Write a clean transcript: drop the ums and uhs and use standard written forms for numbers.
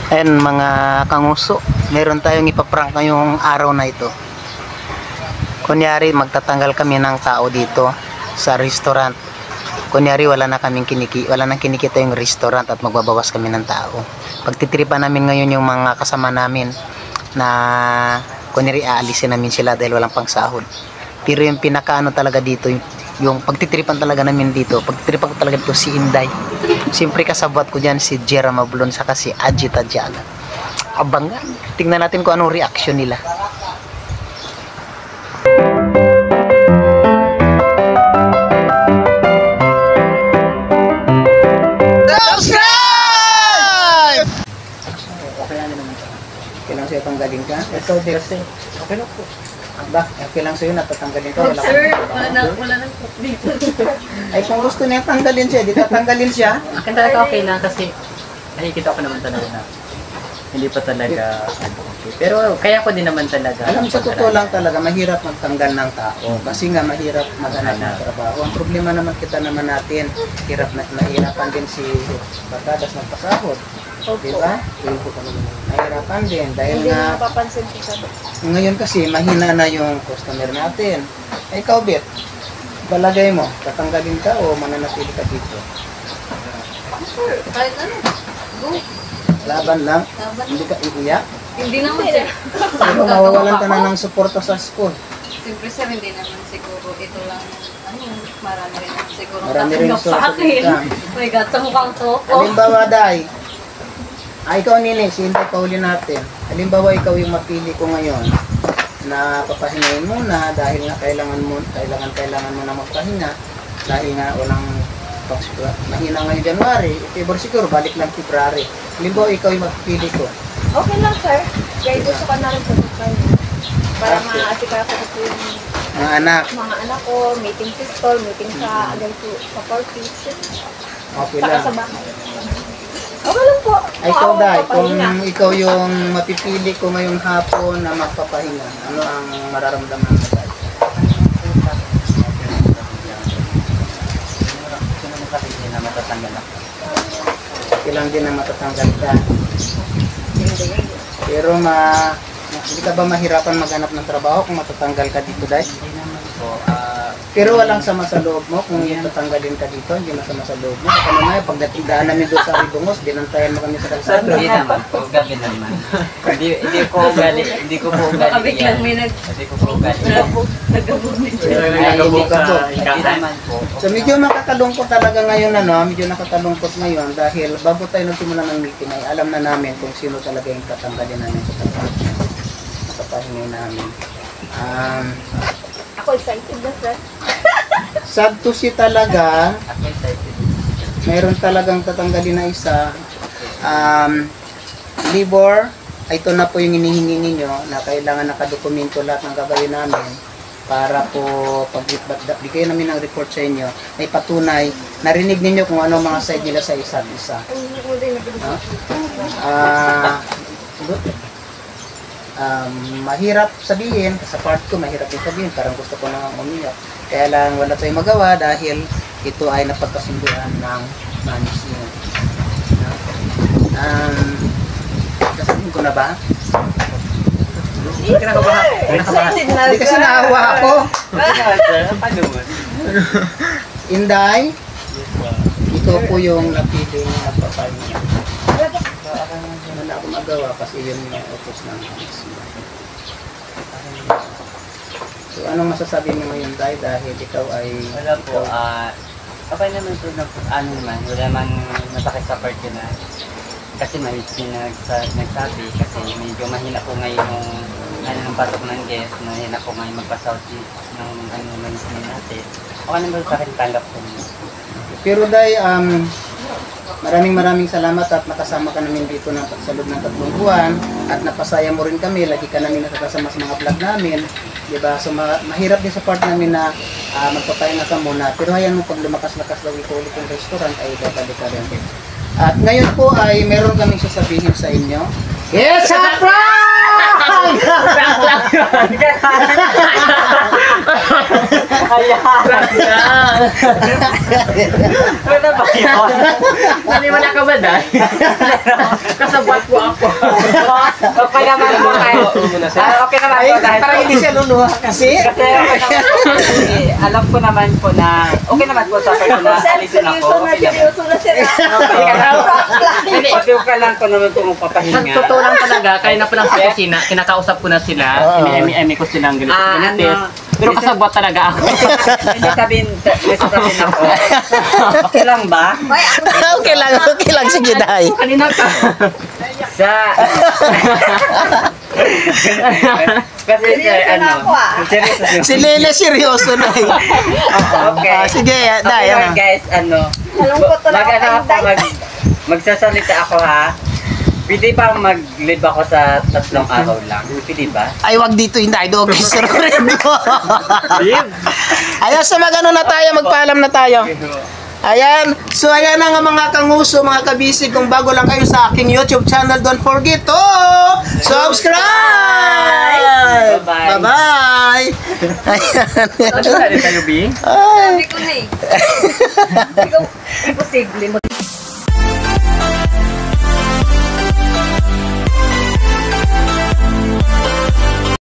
Ayan mga kanguso, meron tayong ipaprank ngayong araw na ito. Kunyari magtatanggal kami ng tao dito sa restaurant. Kunyari wala nang kinikita yung restaurant at magbabawas kami ng tao. Pagtitripan namin ngayon yung mga kasama namin na kunyari aalisin namin sila dahil walang pangsahod. Pero yung pinakaano talaga dito, yung pagtitripan talaga namin dito, pagtitripan ko talaga dito si Inday. Siyempre kasabot ko dyan si Jera Mablon saka si Ajit Adjana. Abangan, tingnan natin kung anong reaction nila. Subscribe! Okay lang naman. Okay lang sa'yo tanggalin ka? Ito, kasi okay lang po. Ba, okay lang sa'yo natatanggalin ka? Wala sir, wala nang dito. Ay, kung gusto niya tanggalin siya, di tatanggalin siya. Akin talaga okay lang kasi nakikita ko naman talaga na hindi pa talaga okay. Pero kaya ko din naman talaga. Alam, sa totoo lang talaga, mahirap magtanggal ng tao. Kasi nga, mahirap maghanap ng trabaho. Ang problema naman natin, mahirapan din si Barkadas magpasahod. Diba? Mahirapan din. Dahil Hindi nga, na napapansin ko sa ngayon kasi, mahina na yung customer natin. Ay, ikaw, Bet, balagay mo, tatanggalin ka o mananatili ka dito? sir, kahit ano. Go. Laban lang? Laban. Hindi ka iiyak? Hindi naman sir. Pero mawawalan ka na ng suporta sa school. Siyempre sir, hindi naman siguro ito lang, marami rin naman siguro Marami rin tatanggap sa akin. susunod Oh my God, sa mukhang to. Halimbawa, Day, ikaw Nini, si Inday Pauli natin. Halimbawa, ikaw yung mapili ko ngayon na papahingayin muna dahil nga kailangan mo na magpahinga dahil nga walang mahina ngayon January, February siguro, balik lang February. Halimbawa, ikaw yung mapili ko. Okay lang sir. Kaya gusto ka na rin sa kayo. Para maasikaso ko po yung Mga anak, mga anak ko, meeting pistol, meeting sa ganito, sa party. okay Saka lang. sa bahay. Okay lang po. Ay, ikaw, ako Day, kung papahinga. ikaw yung mapipili ko ngayong hapon na magpapahinga, ano ang mararamdaman mo, Day? Hindi na matatanggal ako. Okay lang din na matatanggal ka. Hindi. Pero hindi ka ba mahirapan maghanap ng trabaho kung matatanggal ka dito, Day? Hindi naman po. Pero walang sama sa loob mo kung tatanggalin ka dito, hindi masama sa loob mo. Baka mamaya pagdating daan namin doon sa Ribungos, dinantayan mo kami sa kalsada. Hindi naman po. Gabi naman. Hindi ko ugali. Hindi ko po ugali. Baka biglang may Hindi ko po ugali. nagabog na dyan. Hindi naman po. So medyo nakakalungkot talaga ngayon, medyo nakakalungkot ngayon dahil bago tayo nagsimula ng meeting ay alam na namin kung sino talaga yung tatanggalin namin sa trabaho. Nakapahingay namin. Ako excited na sir. Sad to see talaga, Ako excited. mayroon talagang tatanggalin na isa. Libor, ito na po yung inihingi ninyo na kailangan nakadokumento lahat ng gagawin namin para po pag bigay namin ng report sa inyo ay patunay, narinig ninyo kung ano mga side nila sa isa't isa. Mahirap sabihin, sa part ko mahirap din sabihin, parang gusto ko nang umiyak. Kaya lang wala tayong magawa dahil ito ay napagkasunduan ng management. Kasabihin ko na ba? Excited na Hindi kasi naawa ako. Paano mo? Inday, ito po yung napili na papahinga. Wala akong magawa kasi yun yung utos ng management. So anong masasabi mo ngayon, Day, dahil ikaw ay... Wala po. Okay naman po na ano naman. Wala naman masakit sa part ko na. Kasi may nagsabi kasi medyo mahina po ngayon yung pasok ng guest. Mahina po ngayon magpasahod ng management natin. Okay naman sa akin tanggap po. Pero Day, maraming salamat at nakasama ka namin dito sa loob ng 3 buwan at napasaya mo rin kami, lagi ka namin nakakasama sa mga vlog namin, diba? So mahirap din sa part namin na magpapahinga ka muna, pero hayaan mo pag lumakas-lakas daw ito ulit yung restaurant ay babalik ka rin. At ngayon po ay meron kaming sasabihin sa inyo. Yes, surprise! Ayan. Ano ba yun? Naniwala ka ba, Day? Kasabot ko ako. Okay naman po kayo. Okay naman po dahil Parang hindi siya luluha kasi. kasi okay naman po, kasi alam ko naman po na okay naman po sa part na Sir, alisin ako. seryoso na, Okay naman. seryoso na sila. Okay ka lang. Hindi. Okay ka lang ko naman kung Sa papahinga. totoo lang talaga, kaya na po lang sa kusina, kinakausap ko na sila, imi-emi ko silang ganito. Ano? Pero kasabot talaga ako. May sasabihin ako. Okay lang ba? Okay lang. Sige, Day. Kanina ka. Sa... Kasi sir, Seryoso na ako, ah. Seryoso. Si Lele seryoso na eh. Okay. Sige, Day. Okay lang, guys, Malungkot na ako mag-ano kayo, ako, Day. magsasalita ako ha. Pwede ba mag-live ako sa 3 araw lang? Pwede ba? Ay, wag dito yung Day. Doon kay Sir Redo. Ayan, sa magano na tayo, magpaalam na tayo. Ayan. So, ayan na nga mga kanguso, mga kabisig. Kung bago lang kayo sa aking YouTube channel, don't forget to subscribe! Bye-bye. Bye-bye! Ayan. Ano tayo, B? Ay. Sabi ko na eh. Ikaw, imposible mo.